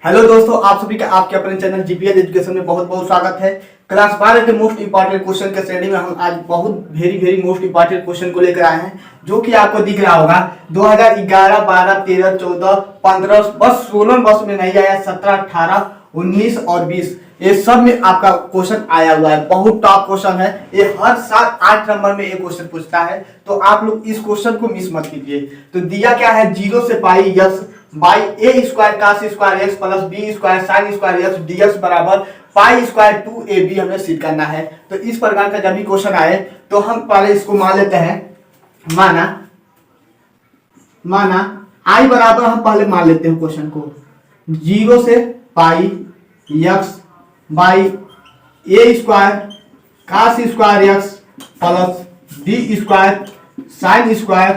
Hello दोस्तों, आप सभी का आपके अपने चैनल जीपीएस एजुकेशन में बहुत बहुत स्वागत है। क्लास 12 के मोस्ट इंपॉर्टेंट क्वेश्चन के श्रेणी में हम आज बहुत वेरी मोस्ट इंपॉर्टेंट क्वेश्चन को लेकर आए हैं, जो कि आपको दिख रहा होगा 2011, 12, 13, 14, 15 बस 16 वर्ष में नहीं आया, 17, 18, 19 और 20 ये सब में आपका क्वेश्चन आया हुआ है। बहुत टॉप क्वेश्चन है ये, हर साल 8 नंबर में ये क्वेश्चन पूछता है, तो आप लोग इस क्वेश्चन को मिस मत कीजिए। तो दिया क्या है, 0 से pi x by a square cos square x plus b square sine square x dx बराबर पाई स्क्वायर 2ab हमें सिद्ध करना है। तो इस प्रकार का जब भी क्वेश्चन आए तो हम पहले इसको मान लेते हैं, माना आई बराबर हम पहले मान लेते हैं क्वेश्चन को 0 से pi x by a square cos square x plus b square sine square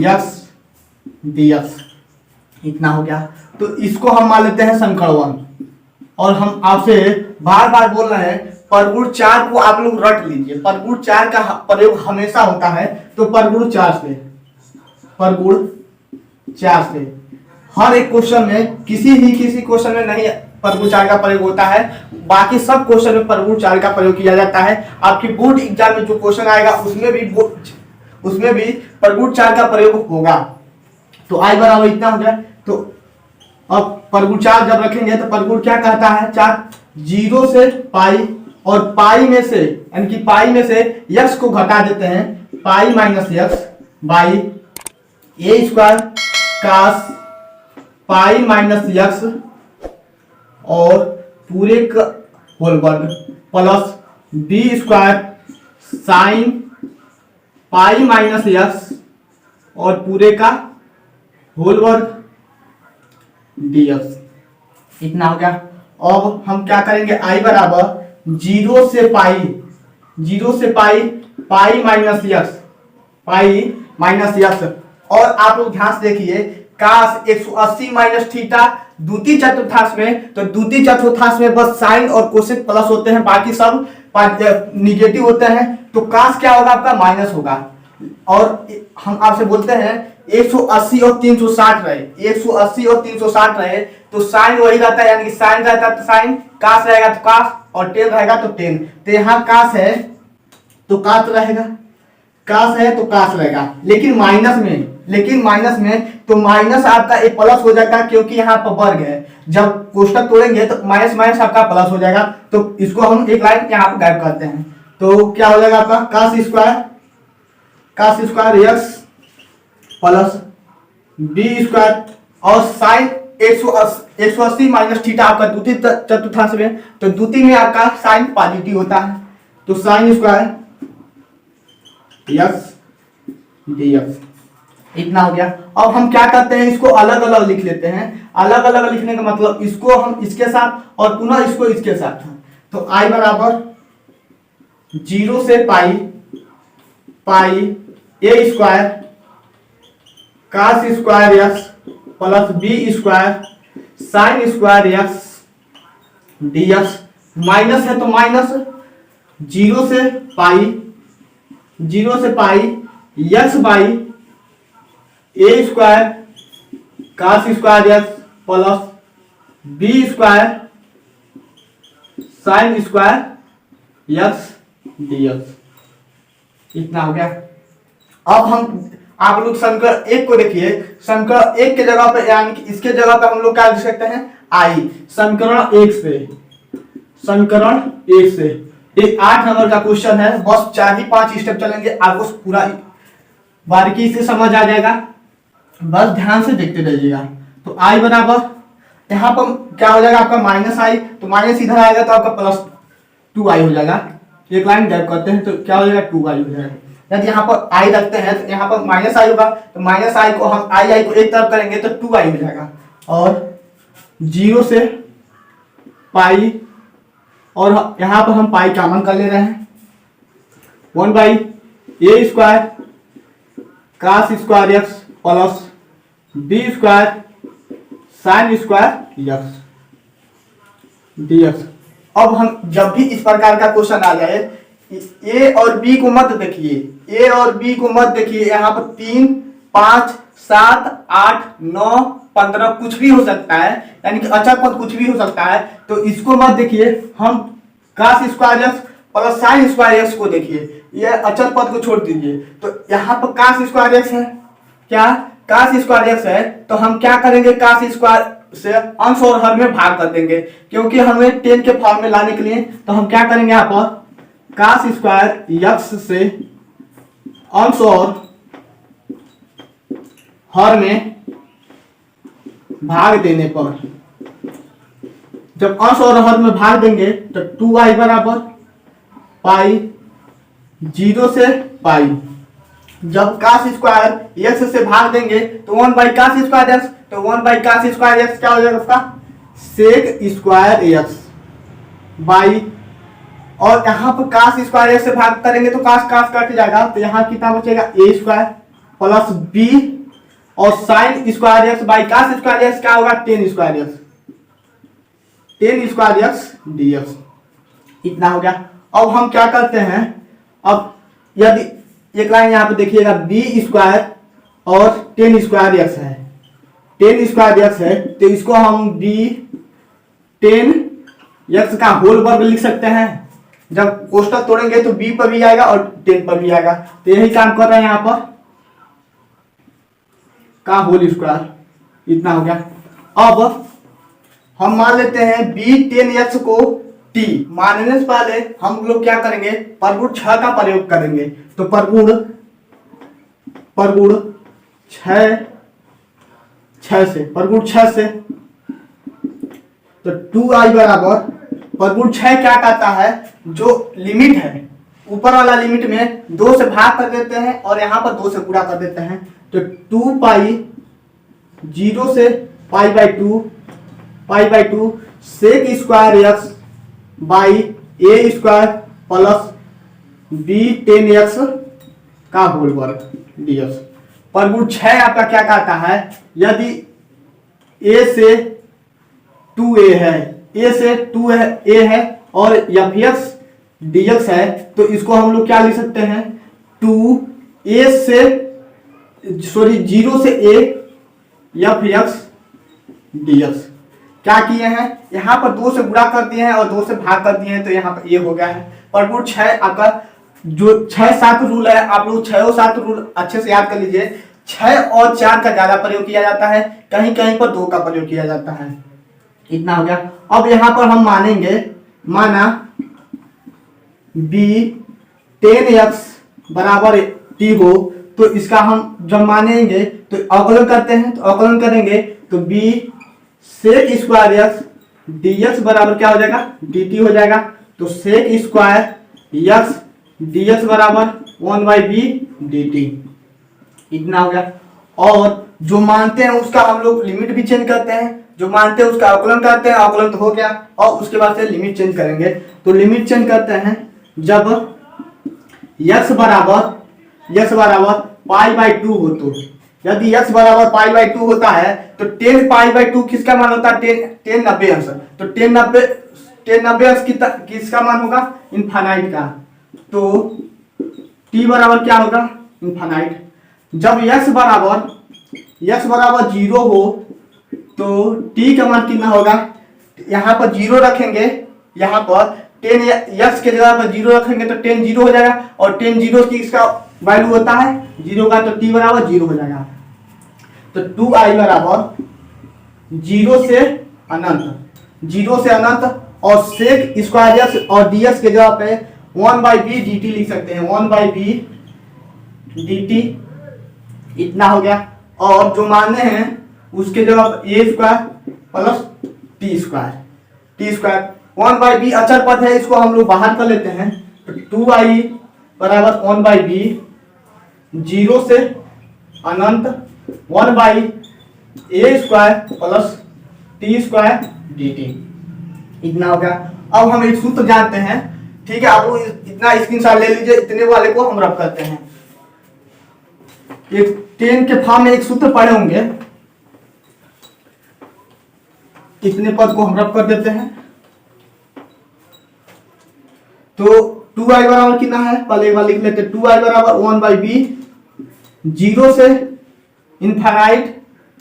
x dx, इतना हो गया। तो इसको हम मान लेते हैं समीकरण 1 और हम आपसे बार बार बोल रहे हैं परगुण 4 को आप लोग रट लीजिए। परगुण 4 का प्रयोग हमेशा होता है, तो परगुण 4 से हर एक क्वेश्चन में किसी क्वेश्चन में नहीं परगुण 4 का प्रयोग होता है, बाकी सब क्वेश्चन में परगुण 4 का प्रयोग किया जाता है। आपकी बोर्ड एग्जाम में जो क्वेश्चन आएगा उसमें भी परगुण 4 का प्रयोग होगा। तो आई बराबर इतना हो गया। तो अब परगुण 4 जब रखेंगे तो परगुण क्या कहता है, 4 0 से पाई और पाई में से यानी कि पाई में से यक्स को घटा देते हैं, pi minus x by a square cos pi minus x और पूरे का होल वर्ग plus b square sine pi minus x और पूरे का होल वर्ग dx, इतना हो गया। अब हम क्या करेंगे, आई बराबर 0 से पाई पाई माइनस यक्स और आप लोग ध्यान से देखिए कास 180 माइनस थीटा द्वितीय चतुर्थांश में, तो द्वितीय चतुर्थांश में बस साइन और कोसेक प्लस होते हैं, बाकी सब निगेटिव होते हैं। तो कास क्या होगा आपका, माइनस होगा। और हम आपसे बोलते हैं 180 और 360 रहे, 180 और 360 रहे तो साइन वही रहता है, यानी कि साइन रहता है तो साइन, कास रहेगा तो कास और टेन रहेगा तो टेन। तो यहाँ कास है तो कास रहेगा, कास है तो कास रहेगा, लेकिन माइनस में तो माइनस आपका एक प्लस हो जाएगा, क्योंकि यहाँ पर वर्ग है। जब कोष्टक तोड़ेंगे तो माइनस माइनस आपका प्लस हो जाएगा। तो इसको हम एक लाइन यहाँ पर गायब करते हैं, तो क्या हो जाएगा आपका cos square x plus b square और साइन 180 माइनस थीटा आपका द्वितीय चतुर्थांश में, तो द्वितीय में आपका साइन पॉजिटिव होता है, तो साइन स्क्वायर एक्स डीएक्स, इतना हो गया। अब हम क्या करते हैं, इसको अलग अलग लिख लेते हैं। अलग अलग लिखने का मतलब इसको हम इसके साथ और पुनः इसको इसके साथ। तो आई बराबर 0 से pi a square cos square x plus b square sine square x dx, minus है तो माइनस 0 से pi x by a square cos square x plus b square sine square x dx, इतना हो गया। अब हम आप लोग समीकरण 1 को देखिए, समीकरण 1 के जगह पे यानी कि इसके जगह पे हम लोग क्या लिख सकते हैं, आई। समीकरण 1 से एक 8 नंबर का क्वेश्चन है, बस 4 ही 5 स्टेप चलेंगे, आपको पूरा बारीकी से समझ आ जाएगा, बस ध्यान से देखते रहिएगा। तो आई बराबर यहाँ पर क्या हो जाएगा आपका माइनस आई, तो माइनस इधर आएगा तो आपका प्लस 2i हो जाएगा। एक लाइन गैप करते हैं तो क्या हो जाएगा 2i हो जाएगा। यदि यहाँ पर आई रखते हैं तो यहाँ पर माइनस आई होगा, तो माइनस आई को हम आई को एक तरफ करेंगे तो 2i हो जाएगा। और 0 से पाई और यहाँ पर हम पाई कॉमन कर ले रहे हैं, 1 by a square cos square x plus b square sine square x d x. अब हम जब भी इस प्रकार का क्वेश्चन आ जाए, ए और बी को मत देखिए, यहाँ पर 3 5, 7, 8, 9, 15 कुछ भी हो सकता है, यानी कि अचर पद कुछ भी हो सकता है। तो इसको मत देखिए, हम cos square x plus sign square x को देखिए, ये अचर पद को छोड़ दीजिए। तो यहाँ पर cos स्क्वायर एक्स है, क्या cos स्क्वायर एक्स है, तो हम क्या करेंगे, cos स्क्वायर से अंश और हर में भाग कर देंगे, क्योंकि हमें 10 के फॉर्म में लाने के लिए। तो हम क्या करेंगे, यहाँ पर cos स्क्वायर एक्स से अंश और हर में भाग देने पर, जब अंश और हर में भाग देंगे तो 2i बराबर पाई 0 से पाई। जब cos स्क्वायर एक्स से भाग देंगे तो 1/cos स्क्वायर एक्स, तो 1/cos स्क्वायर एक्स क्या हो जाएगा उसका, सेक स्क्वायर एक्स बाई, और यहाँ पर cos स्क्वायर एक्स से भाग करेंगे तो cos कट जाएगा, तो यहाँ कितना बचेगा, a स्क्वायर प्लस b, और sign square x by cos square x क्या होगा, टेन स्क्वायर एक्स dx। इतना हो गया। अब हम क्या करते हैं, अब यदि एक लाइन यहाँ पे देखिएगा b स्क्वायर और 10 स्क्वायर एक्स है, 10 स्क्वायर एक्स है, तो इसको हम b 10 एक्स का होल वर्ग लिख सकते हैं। जब कोष्टक तोड़ेंगे तो b पर भी आएगा और 10 पर भी आएगा, तो यही काम कर रहे हैं यहाँ पर, का होल स्क्वायर। इतना हो गया। अब हम मान लेते हैं b 10x को t, मानने से पहले हम लोग क्या करेंगे, परगुण 6 का प्रयोग करेंगे। तो परगुण 6 से तो 2i बराबर, परगुण 6 क्या कहता है, जो लिमिट है ऊपर वाला लिमिट में 2 से भाग कर देते हैं और यहाँ पर 2 से गुणा कर देते हैं। तो 2 पाई 0 से pi by 2 sec square x by a square plus b 10x का होल वर्ग dx। परगुण 6 आपका क्या कहता है, यदि a से 2a है, और fx dx है, तो इसको हम लोग क्या लिख सकते हैं, 0 से a fx dx। क्या किए हैं, यहाँ पर 2 से गुणा कर दिए हैं और 2 से भाग कर दिए हैं, तो यहाँ पर ये हो गया है। परगुण 6 आपका जो 6-7 रूल है, आप लोग 6 और 7 रूल अच्छे से याद कर लीजिए। 6 और 4 का ज्यादा प्रयोग किया जाता है, कहीं कहीं पर 2 का प्रयोग किया जाता है। इतना हो गया। अब यहाँ पर हम मानेंगे, माना b 10x बराबर t हो, तो इसका हम जब मानेंगे तो अवकलन करते हैं, तो अवकलन करेंगे तो b sec square x dx बराबर क्या हो जाएगा, dt हो जाएगा। तो सेक स्क्वायर एक्स dx बराबर 1/b dt। इतना हो गया। और जो मानते हैं उसका हम लोग लिमिट भी चेंज करते हैं, जो मानते हैं उसका अवकलन करते हैं, अवकलन तो हो गया, और उसके बाद से लिमिट चेंज करेंगे। तो लिमिट चेंज करते हैं, जब x बराबर पाई बाई 2 हो, तो यदि x बराबर पाई बाई 2 होता है तो 10 पाई बाई 2 किसका मान होता है, 10 90 अंश। तो 10 90 अंश किसका मान होगा, इनफाइनाइट का। तो t बराबर क्या होगा, इनफाइनाइट। जब x बराबर 0 हो तो t का मान कितना होगा, यहाँ पर 0 रखेंगे, यहाँ पर 10 x के जगह पर 0 रखेंगे तो 10 0 हो जाएगा, और 10 0 की इसका वैल्यू होता है 0 का, तो t बराबर 0 हो जाएगा। तो 2i बराबर 0 से अनंत और सेक स्क्वायर एक्स और dx के जगह पे 1/b dt लिख सकते हैं, 1/b dt। इतना हो गया। और जो माने हैं उसके जगह a square plus T square 1/b अचर पद है, इसको हम लोग बाहर कर लेते हैं। तो 2i बराबर 1/b 0 से अनंत 1/a square plus T square dt। इतना हो गया। अब हम एक सूत्र जानते हैं, ठीक है, आप लोग इतना स्क्रीनशॉट ले लीजिए, इतने वाले को हम रब करते हैं। एक 10 के फॉर्म में एक सूत्र पढ़े होंगे, इतने पद को हम रब कर देते हैं। तो 2i बराबर कितना है, पहले एक बार लिख लेते हैं। 2i बराबर 1/b 0 से infinite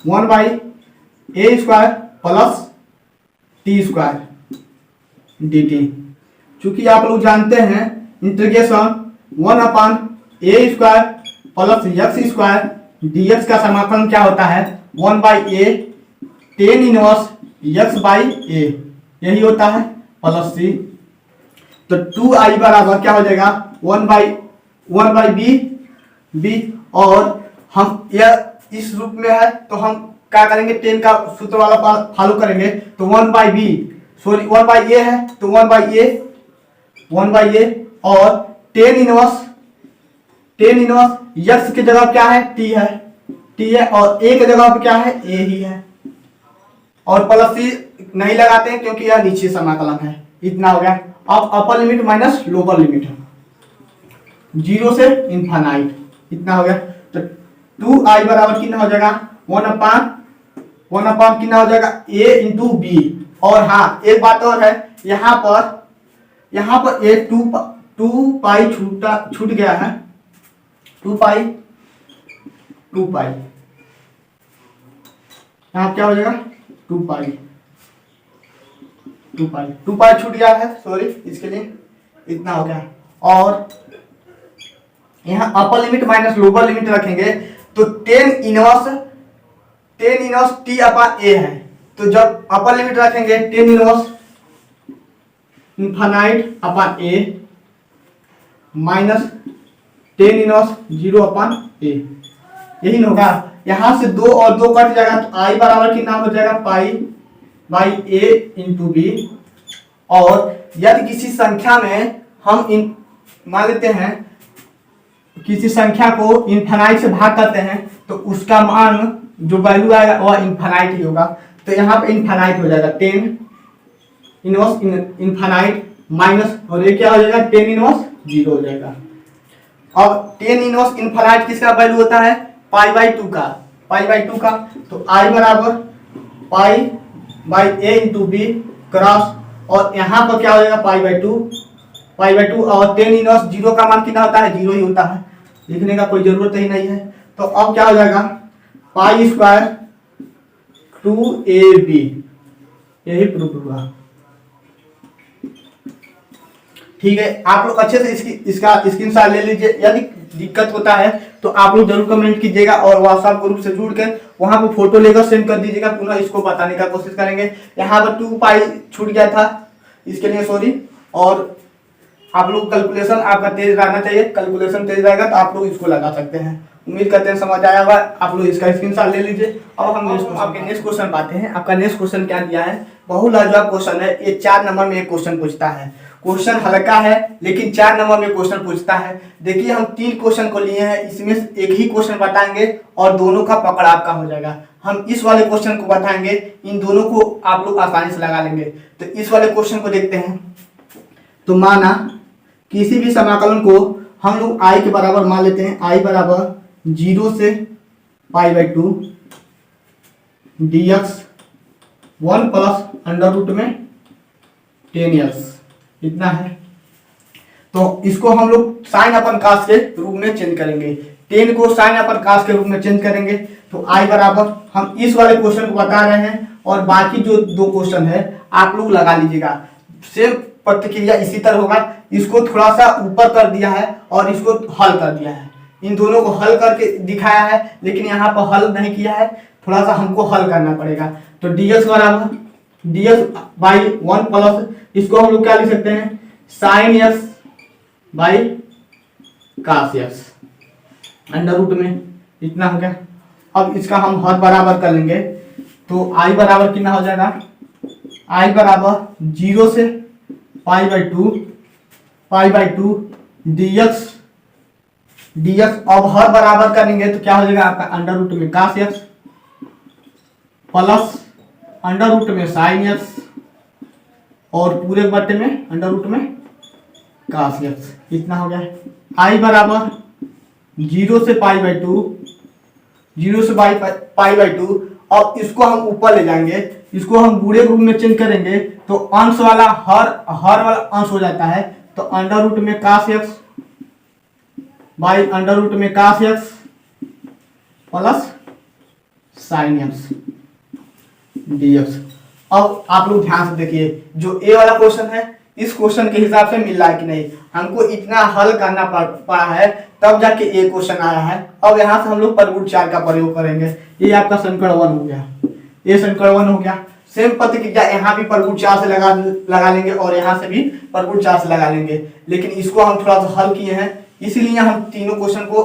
1/a² plus t² dt। चूंकि आप लोग जानते हैं integration 1/a² plus x² dx का समाकलन क्या होता है 1/a tan इनवर्स x/a, यही होता है प्लस c। तो 2i बराबर क्या हो जाएगा 1/b, और हम यह इस रूप में है तो हम क्या करेंगे, टेन का सूत्र वाला फॉलो करेंगे। तो 1/b सॉरी 1/a है तो 1/a और टेन इनवर्स x की जगह क्या है t है और a की जगह पर क्या है a ही है, और प्लस c नहीं लगाते हैं क्योंकि यह नीचे समाकलन है। इतना हो गया। अब अपर लिमिट माइनस लोअर लिमिट 0 से इनफाइनाइट, इतना हो गया। तो 2i बराबर कितना हो जाएगा 1/1 कितना हो जाएगा a इंटू बी। और हाँ एक बात और है, यहाँ पर a 2 पाई छूट गया है, 2 पाई यहाँ क्या हो जाएगा 2 पाई छूट गया है, सॉरी इसके लिए इतना हो गया। और यहाँ अपर लिमिट माइनस लोअर लिमिट रखेंगे तो टेन इनवर्स t/a है। तो जब अपर लिमिट रखेंगे tan inverse infinite upon a minus tan inverse 0/a, यही होगा। यहां से 2 और 2 कट जाएगा तो i बराबर कितना हो जाएगा पाई/a इंटू बी। और यदि किसी संख्या में हम मान लेते हैं किसी संख्या को इनफाइनाइट से भाग करते हैं तो उसका मान जो वैल्यू आएगा वह इनफाइनाइट ही होगा। तो यहाँ पे इनफाइनाइट हो जाएगा टेन इनवर्स इनफाइनाइट माइनस, और ये क्या हो जाएगा टेन इनवर्स 0 हो जाएगा। अब टेन इनवर्स इनफाइनाइट किसका वैल्यू होता है पाई/2 का। तो i बराबर पाई/a इंटू बी क्रॉस, और यहाँ पर क्या हो जाएगा पाई/2 और टेन इनवर्स 0 का मान कितना होता है 0 ही होता है, लिखने का कोई जरूरत ही नहीं है। तो अब क्या हो जाएगा पाई² 2ab, यही प्रूफ हुआ। ठीक है, आप लोग अच्छे से इसका स्क्रीनशॉट ले लीजिए। यदि दिक्कत होता है तो आप लोग जरूर कमेंट कीजिएगा और व्हाट्सएप ग्रुप से जुड़ कर वहां पर फोटो लेकर सेंड कर दीजिएगा, पुनः इसको बताने का कोशिश करेंगे। यहाँ पर 2 पाई छूट गया था, इसके लिए सॉरी। और आप लोग कैलकुलेशन आपका तेज रहना चाहिए, कैलकुलेशन तेज रहेगा तो आप लोग इसको लगा सकते हैं। उम्मीद करते हैं समझ आया होगा। आप लोग इसका स्क्रीनशॉट ले लीजिए। अब हम आपके नेक्स्ट क्वेश्चन पाते हैं। आपका नेक्स्ट क्वेश्चन क्या दिया है, बहुत लाजवाब क्वेश्चन है। ये 4 नंबर में एक क्वेश्चन पूछता है। क्वेश्चन हल्का है लेकिन 4 नंबर में क्वेश्चन पूछता है। देखिए हम 3 क्वेश्चन को लिए हैं, इसमें से एक ही क्वेश्चन बताएंगे और दोनों का पकड़ आपका हो जाएगा। हम इस वाले क्वेश्चन को बताएंगे, इन दोनों को आप लोग आसानी से लगा लेंगे। तो इस वाले क्वेश्चन को देखते हैं। तो माना किसी भी समाकलन को हम लोग i के बराबर मान लेते हैं, i बराबर 0 से पाई/2 dx 1 प्लस अंडर रूट में 10x, इतना है। तो इसको हम लोग साइन अपन कास के रूप में चेंज करेंगे, 10 को साइन अपन कास के रूप में चेंज करेंगे। तो i बराबर हम इस वाले क्वेश्चन को बता रहे हैं और बाकी जो 2 क्वेश्चन है आप लोग लगा लीजिएगा। सेम प्रतिक्रिया इसी तरह होगा। इसको थोड़ा सा ऊपर कर दिया है और इसको हल कर दिया है, इन दोनों को हल करके दिखाया है, लेकिन यहाँ पर हल नहीं किया है, थोड़ा सा हमको हल करना पड़ेगा। तो dx बराबर dx/1 प्लस, इसको हम लोग क्या लिख सकते हैं sine x by cos x under root में, इतना हो गया। अब इसका हम हर बराबर कर लेंगे। तो i बराबर कितना हो जाएगा, i बराबर 0 से पाई/2 dx। अब हर बराबर करेंगे तो क्या हो जाएगा आपका अंडर रूट में कास x प्लस अंडर रूट में साइन x और पूरे बट्टे में अंडर रूट में कास x, इतना हो गया। i बराबर 0 से पाई/2। अब इसको हम ऊपर ले जाएंगे, इसको हम बूढ़े रूप में चेंज करेंगे तो अंश वाला हर वाला अंश हो जाता है। तो अंडर रूट में कास x बाई अंडर रूट में कास x plus sine x d x. अब आप लोग ध्यान से देखिए, जो ए वाला क्वेश्चन है इस क्वेश्चन के हिसाब से मिल रहा है कि नहीं, हमको इतना हल करना पड़ा है तब जाके ए क्वेश्चन आया है। अब यहाँ से हम लोग परवूट 4 का प्रयोग करेंगे। ये आपका समीकरण 1 हो गया, ये समीकरण 1 हो गया। सेम प्रतिक्रिया यहाँ भी परवूट 4 से लगा लेंगे और यहाँ से भी परवूट 4 से लगा लेंगे, लेकिन इसको हम थोड़ा सा हल किए हैं इसीलिए हम तीनों क्वेश्चन को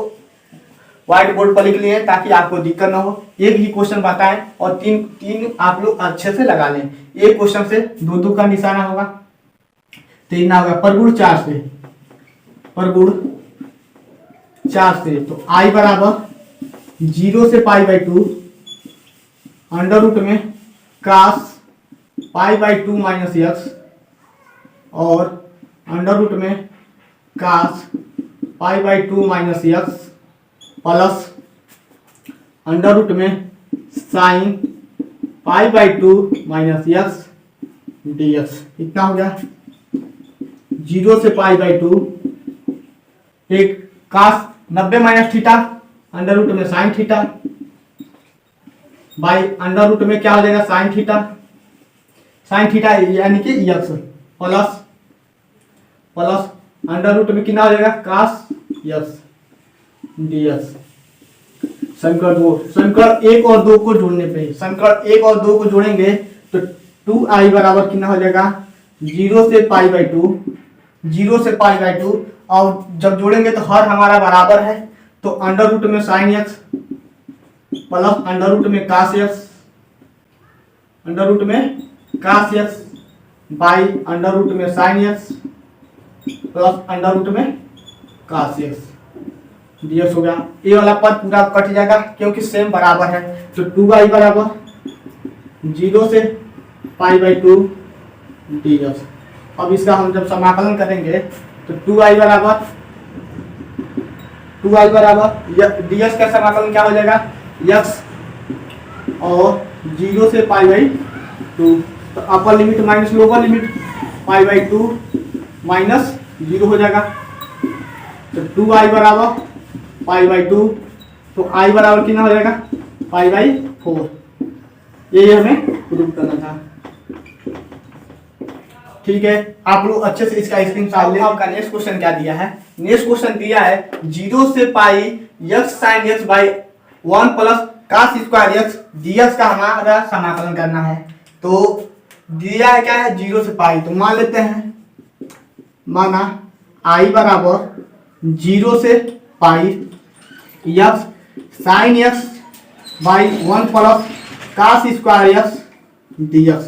व्हाइट बोर्ड पर लिख लिए ताकि आपको दिक्कत ना हो। एक ही क्वेश्चन बताएं और तीन आप लोग अच्छे से लगा लें। एक क्वेश्चन से 2 का निशाना होगा, 3 होगा परवूट 4 से, परवूट 4 से तो आई बराबर 0 से π/2 अंडर रूट में कास π/2 माइनस एक्स और अंडर रूट में cos π/2 minus x plus under root में sine π/2 minus x d x. इतना हो गया 0 से π/2 एक cos 90 minus theta under root में sine theta by under root में क्या हो जाएगा साइन थीटा यानी कि एक्स प्लस अंडर रूट में कितना हो जाएगा कास एक्स डी एक्स। समीकरण 1 और 2 को जोड़ने पे, समीकरण 1 और 2 को जोड़ेंगे तो 2i बराबर कितना हो जाएगा 0 से π/2 और जब जोड़ेंगे तो हर हमारा बराबर है तो अंडर रूट में sine x plus under root में cos x by under root में sine x plus under root में कास एक्स डी एक्स हो गया। ये वाला पद पूरा कट जाएगा क्योंकि सेम बराबर है। तो 2i बराबर 0 से π/2 डी एक्स। अब इसका हम जब समाकलन करेंगे तो 2i बराबर डी एक्स का समाकलन क्या हो जाएगा x और 0 से π/2 तो upper limit minus lower limit π/2 minus 0 हो जाएगा। तो 2i बराबर π/2 तो i बराबर कितना हो जाएगा π/4। ये हमें प्रूव करना था। ठीक है, आप लोग अच्छे से इसका स्क्रीनशॉट ले। आपका नेक्स्ट क्वेश्चन क्या दिया है, नेक्स्ट क्वेश्चन दिया है 0 से x sin x by 1 plus cos square x dx का हमारा समाकलन करना है। तो दिया है क्या है 0 से पाई, तो मान लेते हैं, माना i बराबर 0 से pi x sin x by 1 plus cos square x dx।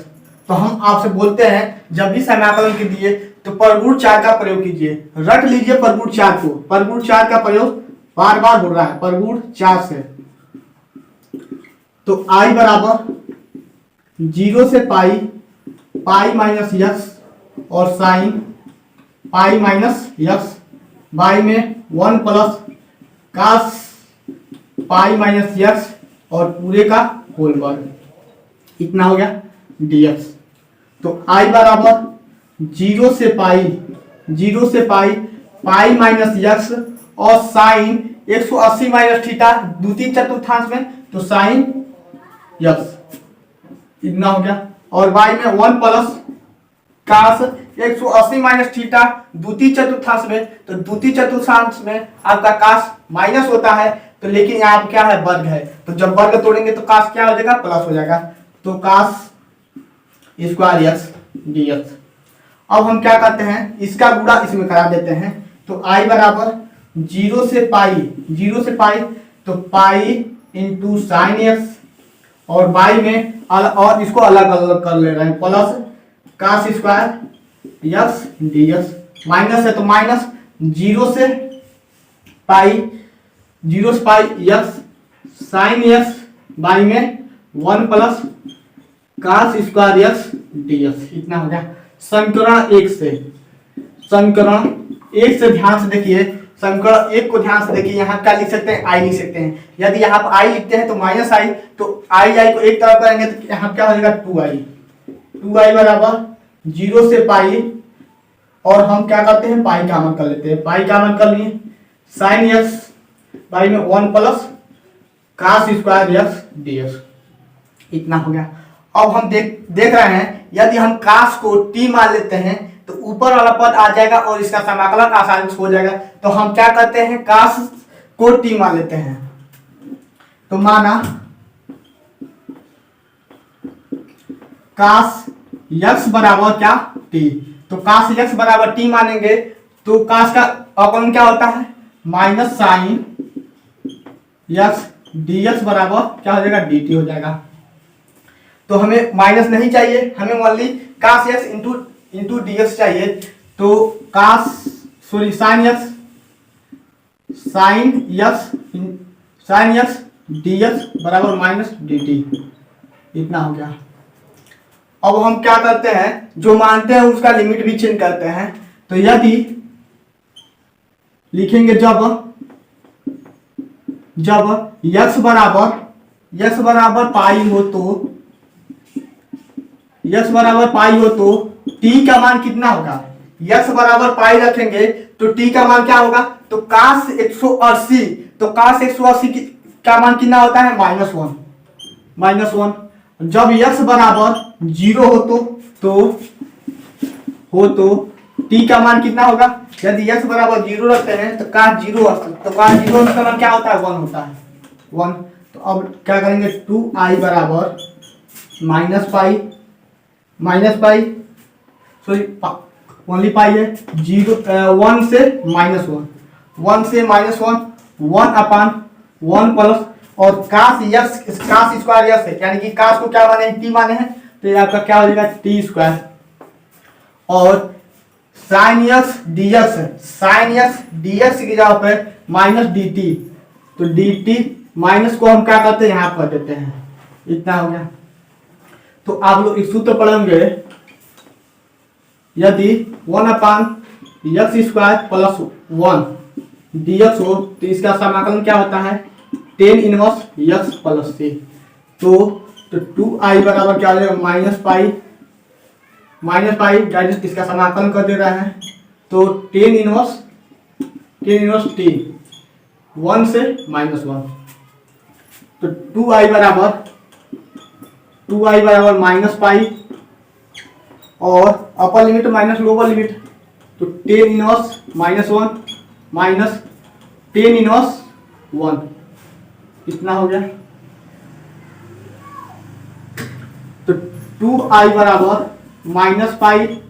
तो हम आपसे बोलते हैं जब भी समाकलन के दिए तो परवूट 4 का प्रयोग कीजिए। रट लीजिए परवूट 4 को, परवूट 4 का प्रयोग बार बार हो रहा है परवूट 4 से। तो i बराबर 0 से पाई माइनस एक्स और sine pi minus x by में 1 plus cos pi minus x और पूरे का होल वर्ग, इतना हो गया dx। तो i बराबर 0 से पाई माइनस एक्स और साइन 180 माइनस थीटा द्वितीय चतुर्थांश में तो साइन एक्स, इतना हो गया। और y में 1 प्लस कास 180 माइनस थीटा द्वितीय चतुर्थांश में, तो द्वितीय चतुर्थांश में आपका कास माइनस होता है तो लेकिन यहाँ पे क्या है वर्ग है, तो जब वर्ग तोड़ेंगे तो कास क्या हो जाएगा प्लस हो जाएगा। तो कास स्क्वायर एक्स dx। अब हम क्या करते हैं इसका गुणा इसमें करा देते हैं। तो i बराबर 0 से पाई तो पाई इंटू साइन एक्स और बाई में और इसको अलग अलग कर ले रहे हैं plus cos square x dx। Minus है तो माइनस 0 से pi x sine x by में 1 plus cos square x dx, इतना हो गया। समीकरण 1 से ध्यान से देखिए, समीकरण 1 को ध्यान से देखिए, यहाँ क्या लिख सकते हैं i लिख सकते हैं। यदि यहाँ पर i लिखते हैं तो माइनस i, तो i को एक तरफ करेंगे तो यहाँ क्या हो जाएगा 2i बराबर 0 से पाई और हम क्या करते हैं पाई का अमल कर लेते हैं। पाई का अमल कर लिए साइन एक्स बाई में 1 plus cos square x dx। इतना हो गया। अब हम देख रहे हैं, यदि हम काश को t मान लेते हैं तो ऊपर वाला पद आ जाएगा और इसका समाकलन आसानी से हो जाएगा। तो हम क्या करते हैं, काश को t मान लेते हैं। तो माना काश x बराबर क्या, t। तो काश x बराबर t मानेंगे तो काश का अवकलन क्या होता है, माइनस साइन x dx बराबर क्या हो जाएगा, dt हो जाएगा। तो हमें माइनस नहीं चाहिए, हमें ओनली काश x इंटू dx चाहिए। तो काश साइन x dx बराबर माइनस dt, इतना हो गया। अब हम क्या करते हैं, जो मानते हैं उसका लिमिट भी चेंज करते हैं। तो यदि लिखेंगे जब x बराबर पाई हो तो t का मान कितना होगा, x बराबर पाई रखेंगे तो t का मान क्या होगा, तो काश 180, तो काश 180 का मान कितना होता है, -1। जब x बराबर 0 हो तो t का मान कितना होगा, यदि x बराबर 0 रखते हैं तो काश 0 का मान क्या होता है, 1 होता है, 1। तो अब क्या करेंगे, 2i बराबर माइनस पाई सॉरी ओनली पाई है, 1 से -1 1 प्लस और काश स्क्वायर यस है, यानी कि काश को क्या माने, टी माने हैं, तो ये आपका क्या हो जाएगा, टी स्क्वायर। और साइन एक्स डीएक्स की जगह पे माइनस डी टी, तो डी टी माइनस को हम क्या करते हैं, यहाँ पर देते हैं, इतना हो गया। तो आप लोग एक सूत्र पढ़ेंगे, यदि 1/x स्क्वायर प्लस 1 dx हो तो इसका समाकलन क्या होता है, tan inverse x plus c। तो 2i बराबर क्या हो जाएगा, माइनस पाई डायरेक्ट इसका समाकलन कर दे रहा है। तो tan इनवर्स t 1 से -1, तो 2i बराबर माइनस पाई और अपर लिमिट माइनस लोअर लिमिट, तो tan inverse -1 minus tan inverse 1, इतना हो गया। तो 2i बराबर माइनस पाई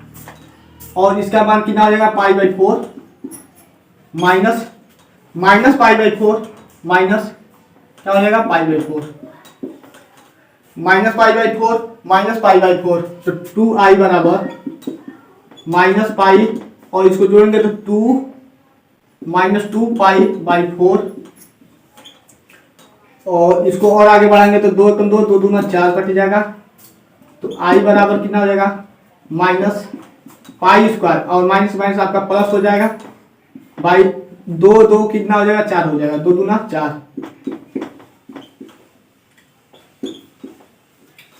और इसका मान कितना हो जाएगा, π/4 माइनस π/4 माइनस क्या हो जाएगा, π/4 माइनस π/4। तो 2i बराबर माइनस पाई और इसको जोड़ेंगे तो 2 और इसको और आगे बढ़ाएंगे तो 2 कम 2 दूना 4 कट जाएगा। तो i बराबर कितना हो जाएगा, माइनस पाई स्क्वायर और माइनस आपका प्लस हो जाएगा, बाई 2 कितना हो जाएगा, 4 हो जाएगा, 2 दूना 4।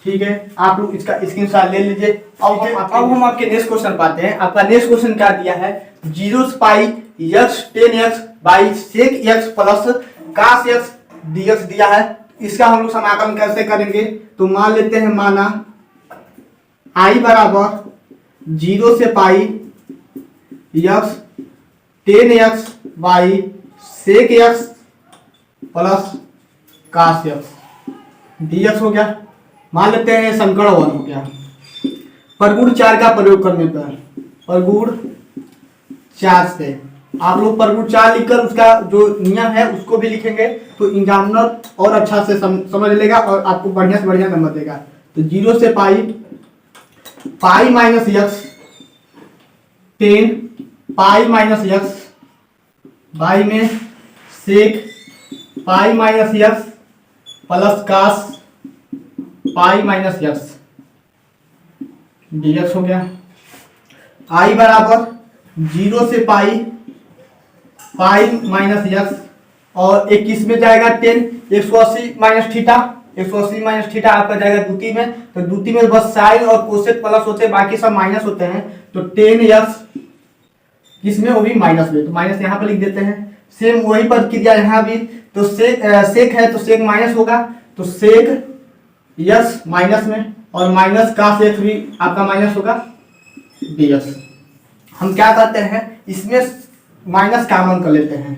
ठीक है, आप लोग इसका स्क्रीनशॉट ले लीजिए। अब हम आपके नेक्स्ट क्वेश्चन पाते हैं। आपका नेक्स्ट क्वेश्चन क्या दिया है, 0 से pi x tan x by sec x plus cos x dx दिया है। इसका हम लोग समाकलन कैसे करेंगे, तो मान लेते हैं, माना i बराबर 0 से pi x tan x by sec x plus cos x dx हो गया। मान लेते हैं समीकरण 1 हो गया। परगुण 4 का प्रयोग करने पर, परगुण 4 से आप लोग परगुण 4 लिखकर उसका जो नियम है उसको भी लिखेंगे तो एग्जामिनर और अच्छा से समझ लेगा और आपको बढ़िया से बढ़िया नंबर देगा। तो 0 से pi minus x tan pi minus x by में sec pi minus x plus cos pi minus x dx हो गया। i बराबर 0 से पाई माइनस एक्स और एक किस में जाएगा 10 180 माइनस थीटा आपका जाएगा द्वितीय में। तो द्वितीय में बस साइन और कोसेक प्लस होते हैं, बाकी सब माइनस होते हैं। तो 10x किसमें, वो भी माइनस में, तो माइनस यहाँ पर लिख देते हैं। सेम वही पर क्रिया यहाँ भी, तो सेक है तो सेक माइनस होगा, तो सेक यस माइनस में, और माइनस काश एक्स भी आपका माइनस होगा dx। हम क्या करते हैं, इसमें माइनस कॉमन कर लेते हैं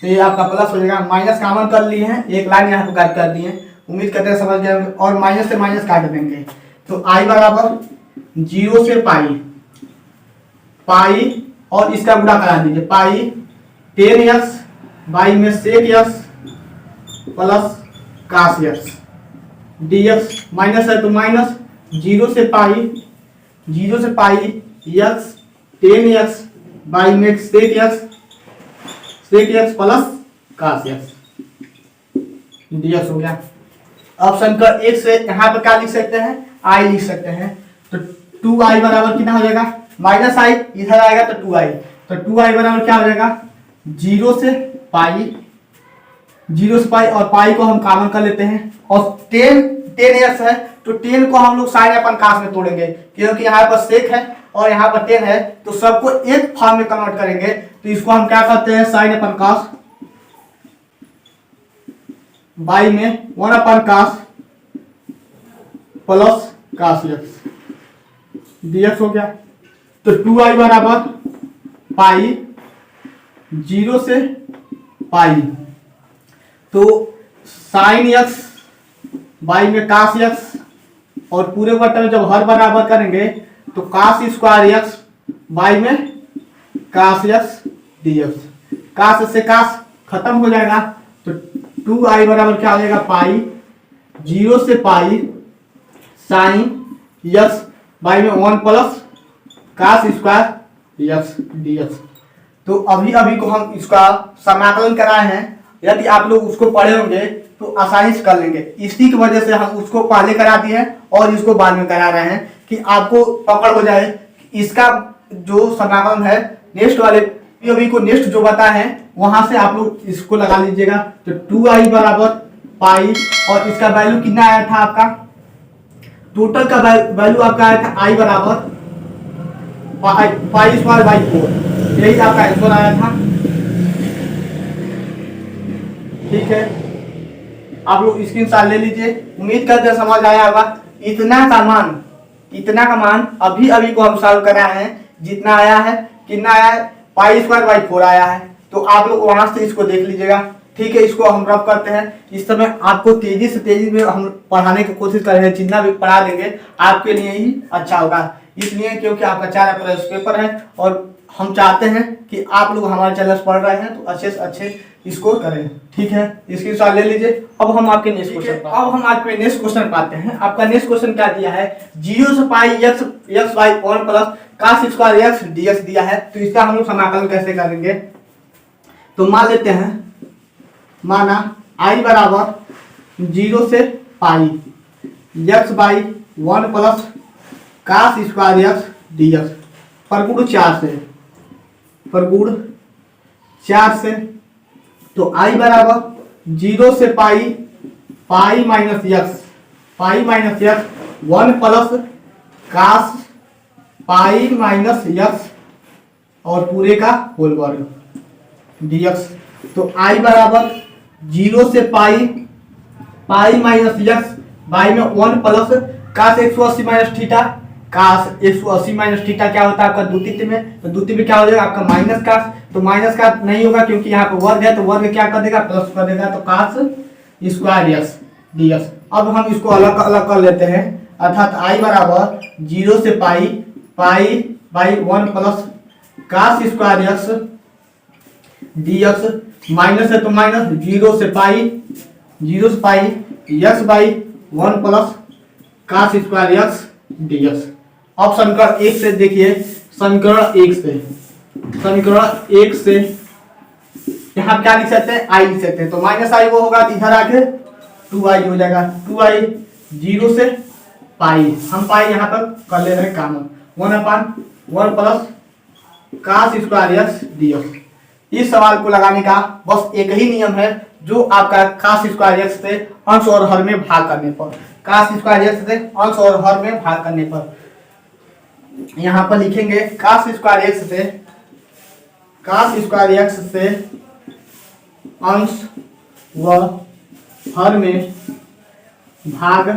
तो ये आपका प्लस हो जाएगा। माइनस कॉमन कर लिए हैं, एक लाइन यहाँ पे काट कर दी है, उम्मीद करते हैं समझ गए होंगे। और माइनस से माइनस काट देंगे तो i बराबर 0 से पाई और इसका गुणा करा दीजिए, पाई 10x बाई में sec x plus cos x dx। Minus है तो माइनस 0 से पाई x 10x बाई में sec x plus cos x dx हो गया। ऑप्शन का एक से यहाँ पर क्या लिख सकते हैं, i लिख सकते हैं। तो 2i बराबर कितना हो जाएगा, माइनस i इधर आएगा तो 2i, तो 2i बराबर क्या हो जाएगा 0 से पाई और पाई को हम कॉमन कर लेते हैं। और 10x है तो 10 को हम लोग साइन अपन काश में तोड़ेंगे, क्योंकि यहाँ पर सेक है और यहाँ पर 10 है, तो सबको एक फॉर्म में कन्वर्ट करेंगे। तो इसको हम क्या करते हैं, साइन अपन काश बाई में 1 अपन काश प्लस काश एक्स dx हो गया। तो 2i बराबर पाई 0 से पाई, तो साइन एक्स बाई में काश एक्स, और पूरे बट्टे में जब हर बराबर करेंगे तो काश स्क्वायर एक्स बाई में काश एक्स dx। काश से काश खत्म हो जाएगा तो 2i बराबर क्या हो जाएगा, पाई 0 से पाई साइन एक्स बाई में 1 प्लस काश स्क्वायर एक्स dx। तो अभी को हम इसका समाकलन कराए हैं, यदि आप लोग उसको पढ़े होंगे तो आसानी से कर लेंगे। इसी की वजह से हम उसको पहले करा दिए हैं और इसको बाद में करा रहे हैं कि आपको पकड़ हो जाए। इसका जो समाकलन है नेक्स्ट वाले अभी को नेक्स्ट जो बताए हैं वहां से आप लोग इसको लगा लीजिएगा। तो 2i बराबर पाई और इसका वैल्यू कितना आया था आपका, टोटल का वैल्यू आपका आया था i बराबर पाई स्क्वायर बाई 4, यही आपका आंसर आया था। ठीक है, आप लोग स्क्रीनशॉट ले लीजिए। उम्मीद करते हैं समझ आया होगा। इतना का मान अभी को हम सॉल्व करा है, जितना आया है कितना आया है, पाई स्क्वायर बाई 4 आया है। तो आप लोग वहां से इसको देख लीजिएगा। ठीक है, इसको हम रब करते हैं। इस समय आपको तेजी में हम पढ़ाने की कोशिश कर रहे हैं, जितना भी पढ़ा देंगे आपके लिए ही अच्छा होगा। इसलिए क्योंकि आपका 4 अप्रैल पेपर है और हम चाहते हैं कि आप लोग हमारे चैनल पढ़ रहे हैं तो अच्छे से अच्छे इसको करें। ठीक है, इसकी सवाल ले लीजिए। अब हम आपके नेक्स्ट क्वेश्चन पाते हैं। आपका नेक्स्ट क्वेश्चन क्या दिया है, 0 से पाई x बाई 1 प्लस काश स्क्वायर एक्स dx दिया है। तो इसका हम लोग समाकलन कैसे करेंगे, तो मान लेते हैं, माना i बराबर 0 से पाई x बाई 1 प्लस काश स्क्वायर एक्स dx पर गुण 4 से, तो i बराबर 0 से पाई माइनस x 1 प्लस काश पाई माइनस x और पूरे का होल वर्ग dx। तो i बराबर 0 से पाई माइनस x बाई में 1 प्लस काश 180 माइनस थीटा। काश 180 माइनस थीटा क्या होता है आपका द्वितीय में, तो द्वितीय में क्या हो जाएगा आपका माइनस काश। तो माइनस का नहीं होगा क्योंकि यहाँ पे वर्ग है, तो वर्ग क्या कर देगा, प्लस कर देगा। तो काश स्क्वायर एक्स dx। अब हम इसको अलग अलग कर लेते हैं, अर्थात i बराबर 0 से पाई बाई 1 प्लस काश स्क्वायर एक्स dx। माइनस है तो माइनस 0 से पाई x बाई 1 प्लस काश स्क्वायर एक्स dx। अब समीकरण 1 से देखिए, समीकरण 1 से यहाँ क्या लिख सकते हैं, i लिख सकते हैं। तो माइनस i वो होगा, इधर आके 2i हो जाएगा। 2i 0 से पाई, हम पाई यहाँ पर कर ले रहे हैं कॉमन, 1/1 प्लस काश स्क्वायर एक्स dx। इस सवाल को लगाने का बस एक ही नियम है, जो आपका काश स्क्वायर एक्स से अंश और हर में भाग करने पर, काश स्क्वायर एक्स से अंश और हर में भाग करने पर यहाँ पर लिखेंगे काश स्क्वायर एक्स से अंश व हर में भाग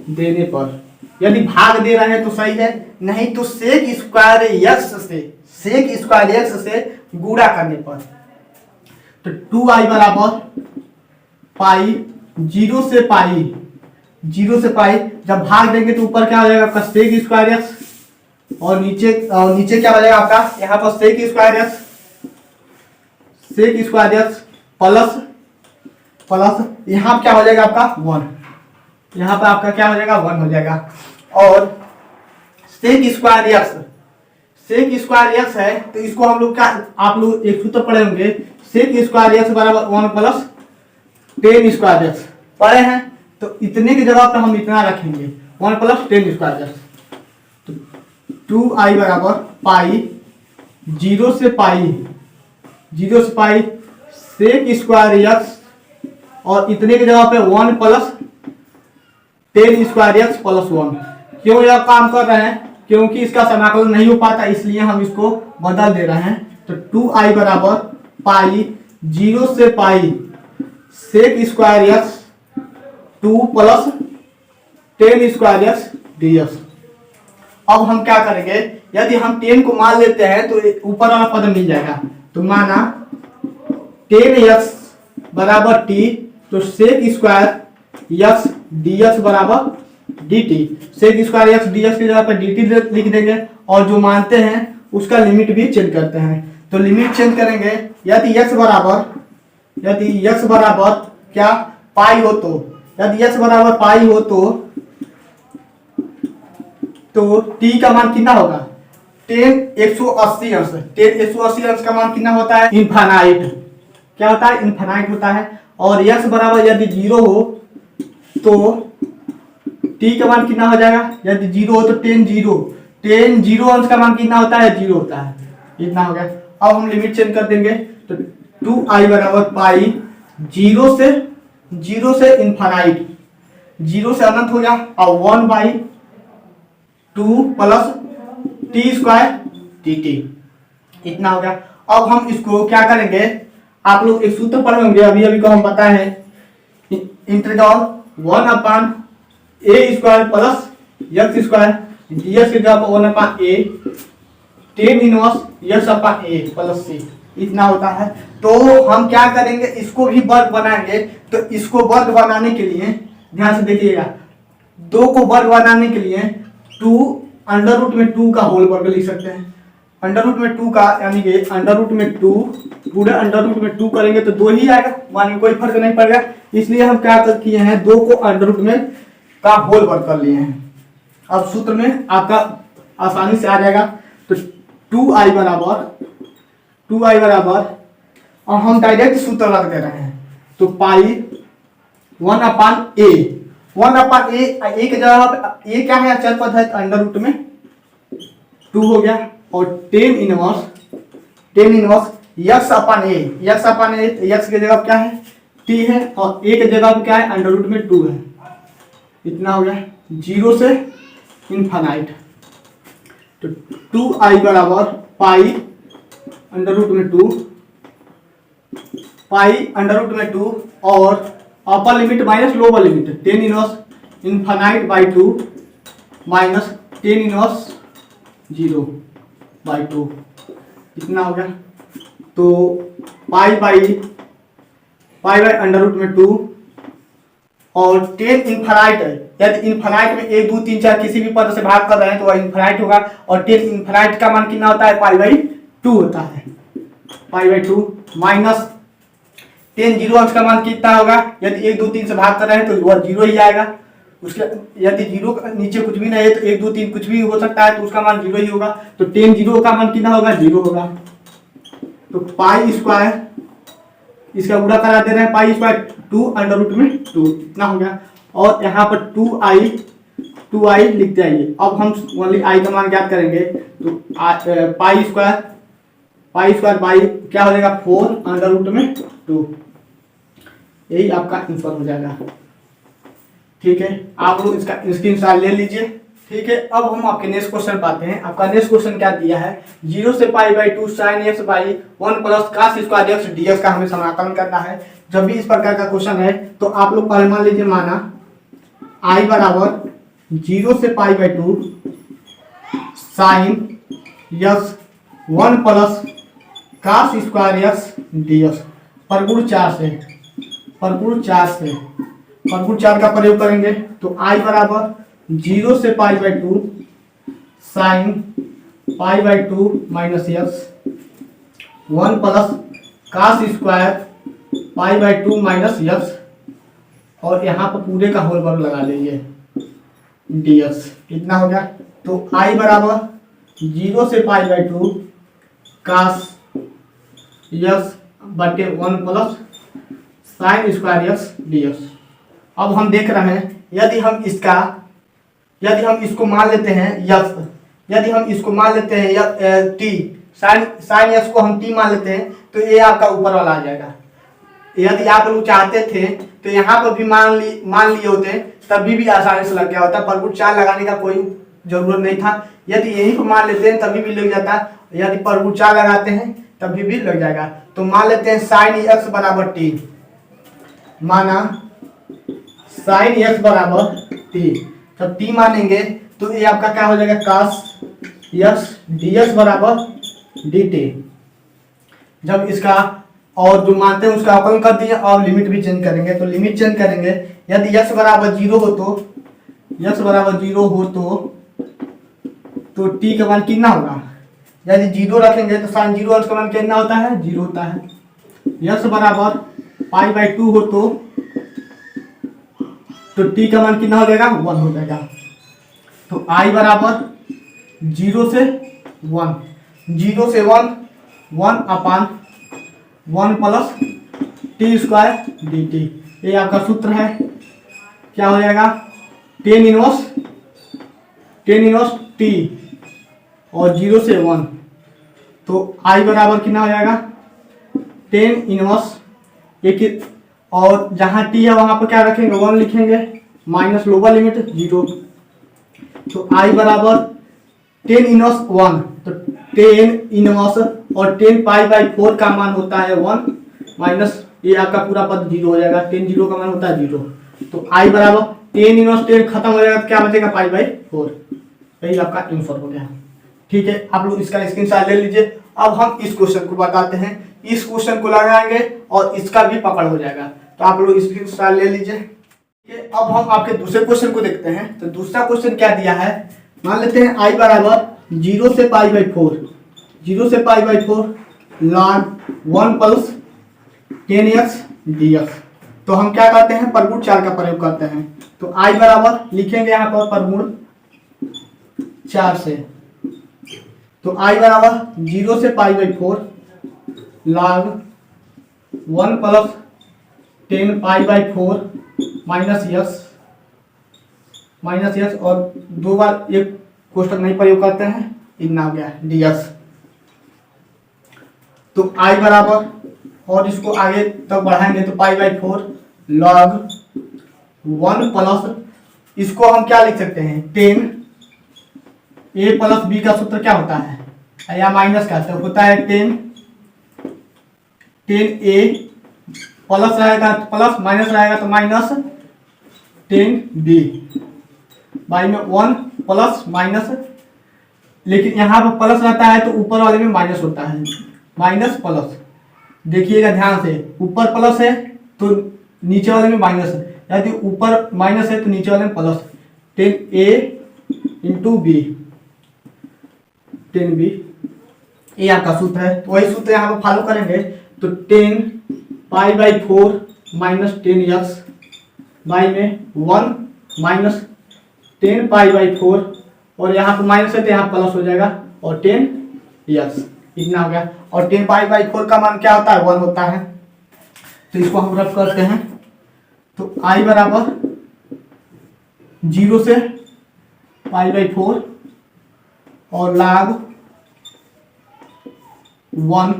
देने पर, यदि भाग दे रहे हैं तो सही है, नहीं तो सेक स्क्वायर एक्स से गुणा करने पर। तो 2i बराबर पाई, जीरो से पाई जब भाग देंगे तो ऊपर क्या हो जाएगा आपका सेक स्क्वायर एक्स, और नीचे क्या हो जाएगा आपका यहाँ पर सेक स्क्वायर एक्स प्लस यहाँ क्या हो जाएगा आपका 1, यहाँ पर आपका क्या हो जाएगा 1 हो जाएगा। और सेक स्क्वायर एक्स है तो इसको हम लोग क्या, आप लोग एक सूत्र पढ़े होंगे, सेक स्क्वायर एक्स बराबर 1 प्लस टेन स्क्वायर एक्स पढ़े हैं, तो इतने की जगह पर हम इतना रखेंगे 1 प्लस टेन स्क्वायर एक्स। तो 2i बराबर पाई, जीरो से पाई सेक स्क्वायर एक्स, और इतने की जगह पे 1 plus tan square x plus 1। क्यों यह काम कर रहे हैं, क्योंकि इसका समाकलन नहीं हो पाता, इसलिए हम इसको बदल दे रहे हैं। तो 2i बराबर पाई, जीरो से pi sec square x 2 plus tan square x ds। अब हम क्या करेंगे, यदि हम 10 को मान लेते हैं तो ऊपर वाला पद मिल जाएगा। तो माना 10x बराबर t, तो सेक स्क्वायर एक्स ds बराबर dt। Sec square x ds की जगह पर dt लिख देंगे, और जो मानते हैं उसका लिमिट भी चेंज करते हैं। तो लिमिट चेंज करेंगे, यदि x बराबर क्या पाई हो तो, यदि x बराबर पाई हो तो t का मान कितना होगा 10 180 अंश। 10 180 अंश का मान कितना होता है, इनफाइनाइट। क्या होता है, इनफाइनाइट होता है। और x बराबर यदि 0 हो तो t का मान कितना हो जाएगा, यदि 0 हो तो 10 0 अंश का मान कितना होता है, 0 होता है। इतना हो गया। अब हम लिमिट चेंज कर देंगे, तो 2i बराबर पाई, जीरो से इनफाइनाइट, 0 से अनंत हो गया, और 1/2 प्लस टी स्क्वायर dt। इतना हो गया। अब हम इसको क्या करेंगे, आप लोग एक सूत्र पढ़े होंगे, अभी को हम पता है, integral 1/a square plus x square ds की जगह पर 1/a tan inverse x/a plus c। इतना होता है। तो हम क्या करेंगे, इसको भी वर्ग बनाएंगे। तो इसको वर्ग बनाने के लिए ध्यान से देखिएगा, 2 को वर्ग बनाने के लिए 2 अंडर रूट में 2 का होल वर्ग लिख सकते हैं। अंडर रूट में 2 का, यानी कि अंडर रूट में 2, पूरे अंडर रूट में 2 करेंगे तो 2 ही आएगा, मान कोई फर्क नहीं पड़ेगा। इसलिए हम क्या किए हैं, 2 को अंडर रूट में का होल वर्ग कर लिए हैं। अब सूत्र में आपका आसानी से आ जाएगा। तो 2i बराबर और हम डायरेक्ट सूत्र रख दे रहे हैं। तो पाई 1/a की जगह ए क्या है, अचर पद है, अंडर रूट में 2 हो गया, और टेन इनवर्स x/a x की जगह क्या है, t है, और a की जगह क्या है, अंडर रूट में 2 है। इतना हो गया, 0 से इनफाइनाइट। तो 2i बराबर पाई अंडर रूट में 2 और अपर limit minus lower limit, tan inverse infinite by 2 minus tan inverse 0/2। इतना हो गया। तो पाई बाई अंडर रूट में 2 और टेन इनफाइनाइट है, यदि इनफाइनाइट में 1 2 3 4 किसी भी पद से भाग कर रहे हैं तो वह इनफाइनाइट होगा, और टेन इनफाइनाइट का मान कितना होता है, पाई/2 होता है। पाई/2 माइनस 10 0 अंश का मान कितना होगा, यदि 1 2 3 से भाग कर रहे हैं तो वह 0 ही आएगा। उसके यदि 0 नीचे कुछ भी नहीं है तो 1 2 3 कुछ भी हो सकता है, तो उसका मान 0 ही होगा। तो 10 0 का मान कितना होगा, 0 होगा। तो पाई स्क्वायर इसका गुणा करा दे रहे हैं, पाई स्क्वायर 2 अंडर रूट में 2। इतना हो गया। और यहाँ पर 2i लिखते आइए। अब हम ओनली i का मान ज्ञात करेंगे। तो पाई स्क्वायर बाई क्या हो जाएगा, 4 अंडर रूट में 2। यही आपका आंसर हो जाएगा। ठीक है, आप लोग इसका स्क्रीनशॉट ले लीजिए। ठीक है, अब हम आपके नेक्स्ट क्वेश्चन पाते हैं। आपका नेक्स्ट क्वेश्चन क्या दिया है, 0 से पाई/2 sin x/1 plus cos square x ds का हमें समाकलन करना है। जब भी इस प्रकार का क्वेश्चन है तो आप लोग पहले मान लीजिए, माना आई बराबर 0 से pi by 2 sine s 1 plus cos square s d s. परगुण 4 का प्रयोग करेंगे तो आई बराबर 0 से pi by 2 sine pi by 2 minus s 1 plus cos square pi by 2 minus s, और यहाँ पर पूरे का होल वर्ग लगा लीजिए डी एस। कितना हो गया? तो आई बराबर 0 से पाई बाई 2 कास यस बटे 1 plus sine square s d S. अब हम देख रहे हैं यदि हम इसको मान लेते हैं यस, यदि हम इसको मान लेते हैं टी, साइन यस को हम टी मान लेते हैं तो ये आपका ऊपर वाला आ जाएगा। यदि आप लोग चाहते थे तो यहाँ पर भी मान लिए होते तभी भी आसानी से लग गया होता, परगुण 4 लगाने का कोई जरूरत नहीं था। यदि यहीं पर मान लेते हैं तभी भी लग जाता, यदि परगुण 4 लगाते हैं तभी भी लग जाएगा। तो मान लेते हैं साइन एक्स बराबर टी, माना साइन एक्स बराबर टी। जब टी मानेंगे तो ये आपका क्या हो जाएगा? कास एक्स डी एक्स बराबर डी टी। जब इसका और जो मानते हैं उसका अवकलन कर दिए और लिमिट भी चेंज करेंगे, तो लिमिट चेंज करेंगे। यदि x बराबर 0 हो तो t का मान कितना होगा? यदि 0 रखेंगे तो साइन 0 अंश का मान कितना होता है? 0 होता है। x बराबर पाई बाई 2 हो तो t का मान कितना हो जाएगा? 1 हो जाएगा। तो i बराबर 0 से 1 अपान 1 plus T square D T. ये आपका सूत्र है। क्या हो जाएगा? टेन इनवर्स टी और 0 से 1, तो i बराबर कितना हो जाएगा? टेन इनवर्स एक, और जहाँ t है वहां पर क्या रखेंगे? 1 लिखेंगे, माइनस लोअर लिमिट 0। तो i बराबर टेन इनवर्स 1, तो टेन इनवर्स और 10 पाई बाई 4 का मान होता है 1, माइनस ये आपका पूरा पद 0 हो जाएगा। 10 0 का मान होता है 0। तो i बराबर 10 इनवर्स 10 खत्म हो जाएगा तो क्या बचेगा? Pi by 4। यही आपका आंसर हो गया। ठीक है, आप लोग इसका स्क्रीनशॉट ले लीजिए। अब हम इस क्वेश्चन को बताते हैं, इस क्वेश्चन को लगाएंगे और इसका भी पकड़ हो जाएगा। तो आप लोग स्क्रीनशॉट ले लीजिए। ठीक है, अब हम आपके दूसरे क्वेश्चन को देखते हैं। तो दूसरा क्वेश्चन क्या दिया है? मान लेते हैं i बराबर 0 से pi by 4 log 1 plus 10x dx। तो हम क्या करते हैं? परगुण 4 का प्रयोग करते हैं। तो i बराबर लिखेंगे यहाँ पर परगुण 4 से, तो i बराबर 0 से pi by 4 log 1 plus 10 pi by 4 minus s और 2 बार एक कोष्टक नहीं प्रयोग करते हैं, इतना हो गया dx। तो i बराबर, और इसको आगे तक बढ़ाएंगे तो पाई बाई 4 लॉग 1 प्लस, इसको हम क्या लिख सकते हैं? 10 a प्लस b का सूत्र क्या होता है? या माइनस का तो होता है 10 a प्लस रहेगा तो प्लस, माइनस रहेगा तो माइनस 10b बाई में 1 प्लस माइनस, लेकिन यहाँ पर प्लस रहता है तो ऊपर वाले में माइनस होता है, माइनस प्लस। देखिएगा ध्यान से, ऊपर प्लस है तो नीचे वाले में माइनस है, यदि ऊपर माइनस है तो नीचे वाले में plus. 10a into B, 10b, ये आपका सूत्र है। तो वही सूत्र यहाँ पर फॉलो करेंगे। तो 10 pi by 4 minus 10x by में 1 माइनस 10 पाई बाई 4, और यहाँ पर माइनस है तो यहाँ प्लस हो जाएगा, और 10x इतना हो गया। और 10 पाई बाई 4 का मान क्या होता है? 1 होता है। तो इसको हम रफ करते हैं। तो i बराबर 0 से पाई बाई 4 और log 1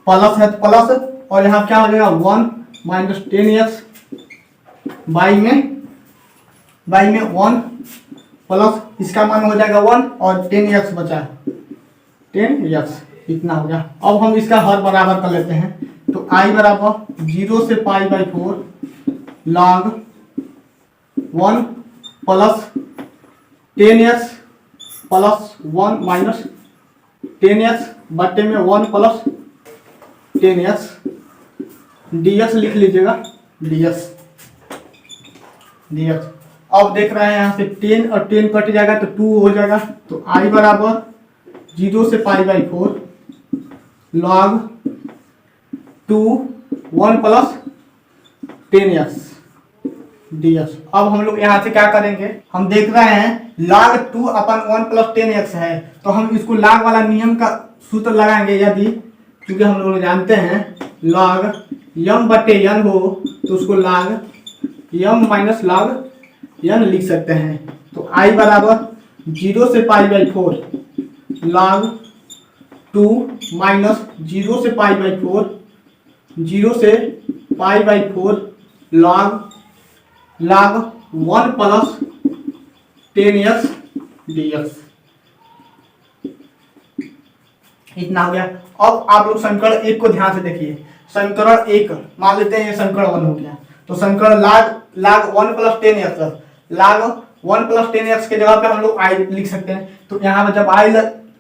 प्लस है तो प्लस, और यहाँ क्या हो जाएगा? 1 माइनस 10x बाई में 1 प्लस, इसका मान हो जाएगा 1 और 10x बचा, 10x इतना हो गया। अब हम इसका हर बराबर कर लेते हैं। तो i बराबर 0 से pi by 4 log 1 plus 10x plus 1 minus 10x बट्टे में 1 प्लस 10x dx लिख लीजिएगा, dx। अब देख रहे हैं यहाँ से 10 और 10 कट जाएगा तो 2 हो जाएगा, तो I बराबर 0 से π/4 log 2 1 प्लस 10x dx। अब हम लोग यहाँ से क्या करेंगे, हम देख रहे हैं log 2 अपन 1 प्लस 10x है, तो हम इसको log वाला नियम का सूत्र लगाएंगे। यदि क्योंकि हम लोग जानते हैं log m बटे n हो तो उसको log m minus log n लिख सकते हैं। तो I बराबर 0 से π/4 log 2 माइनस 0 से π/4 0 से π/4 log 1 प्लस 10x dx। इतना हो गया। अब आप लोग समीकरण 1 को ध्यान से देखिए। समीकरण 1 मान लेते हैं ये समीकरण 1 हो गया, तो समीकरण log 1 plus 10x, log 1 plus 10x के जगह पे हम लोग i लिख सकते हैं। तो यहाँ पर जब i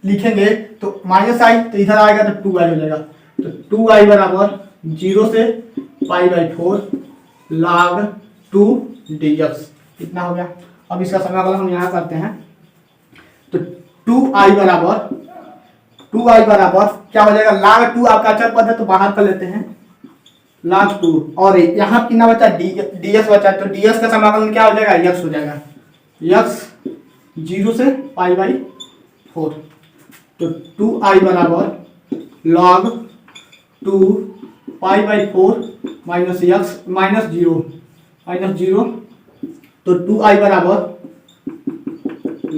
लिखेंगे तो माइनस i, तो इधर आएगा तो 2i हो जाएगा। तो 2i बराबर 0 से π/4 log 2 dx। इतना हो गया। अब इसका समाकलन हम यहाँ करते हैं, तो 2i बराबर क्या हो जाएगा, log 2 आपका अचर पद है तो बाहर कर लेते हैं log 2, और यहाँ कितना बचा dx बचा, तो dx का समाकलन क्या हो जाएगा, x हो जाएगा, x 0 से π/4। तो 2i बराबर log 2 π/4 माइनस x माइनस 0, तो 2i बराबर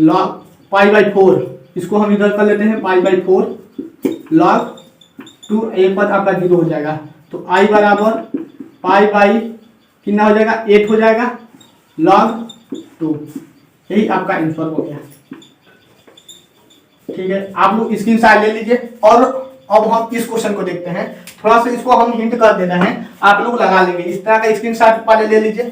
log π/4, इसको हम इधर कर लेते हैं π/4 log 2, एक पद आपका 0 हो जाएगा। तो i बराबर कितना हो जाएगा, 8 हो जाएगा log 2। यही आपका आंसर हो गया। ठीक है, आप लोग स्क्रीनशॉट ले लीजिए। और अब हम इस क्वेश्चन को देखते हैं। थोड़ा सा इसको हम हिंट कर देना है, आप लोग लगा लेंगे। इस तरह का स्क्रीनशॉट पहले ले लीजिए,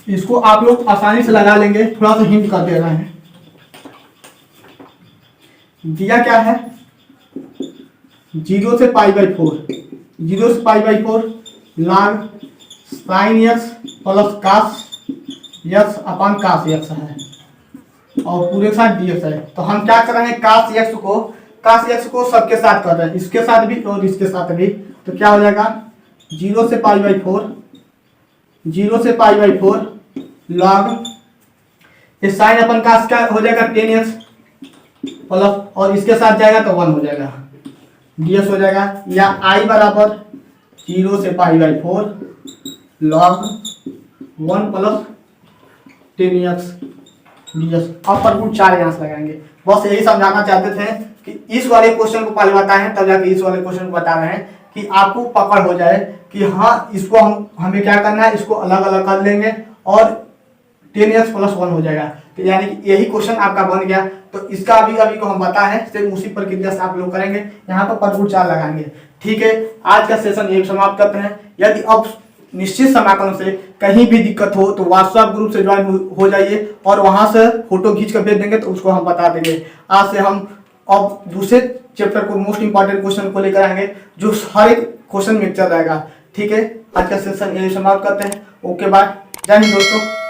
इसको आप लोग आसानी से लगा लेंगे। थोड़ा सा हिंट कर दे रहे हैं। दिया क्या है, 0 से π/4 log sin x plus cos x अपन cos x है, और पूरे के साथ dx है। तो हम क्या कर रहे हैं, cos x को सबके साथ कर रहे हैं, इसके साथ भी और इसके साथ भी। तो क्या हो जाएगा, 0 से π/4 log ये साइन अपन का क्या हो जाएगा 10x प्लस, और इसके साथ जाएगा तो 1 हो जाएगा, dx हो जाएगा। या i बराबर 0 से π/4 log 1 प्लस 10x dx। अब पर 4 यहाँ से लगाएंगे। बस यही समझाना चाहते थे कि इस वाले क्वेश्चन को पहले बताएं, तब जाके इस वाले क्वेश्चन को बता रहे हैं कि आपको पकड़ हो जाए कि हाँ इसको हमें क्या करना है, इसको अलग अलग कर लेंगे और 10x प्लस 1 हो जाएगा। तो यानी कि यही क्वेश्चन आपका बन गया। तो इसका अभी को हम बताएं, सिर्फ उसी प्रक्रिया से आप लोग करेंगे। यहाँ पर परपूर 4 लगाएंगे। ठीक है, आज का सेशन यही समाप्त करते हैं। यदि अब निश्चित समाकलन से कहीं भी दिक्कत हो तो व्हाट्सएप ग्रुप से ज्वाइन हो जाइए, और वहां से फोटो खींच कर भेज देंगे तो उसको हम बता देंगे। आज से हम अब दूसरे चैप्टर को, मोस्ट इंपॉर्टेंट क्वेश्चन को लेकर आएंगे, जो हर एक क्वेश्चन में चल रहेगा। ठीक है, आज का सेशन यही समाप्त करते हैं। ओके बाय, जय हिंद दोस्तों।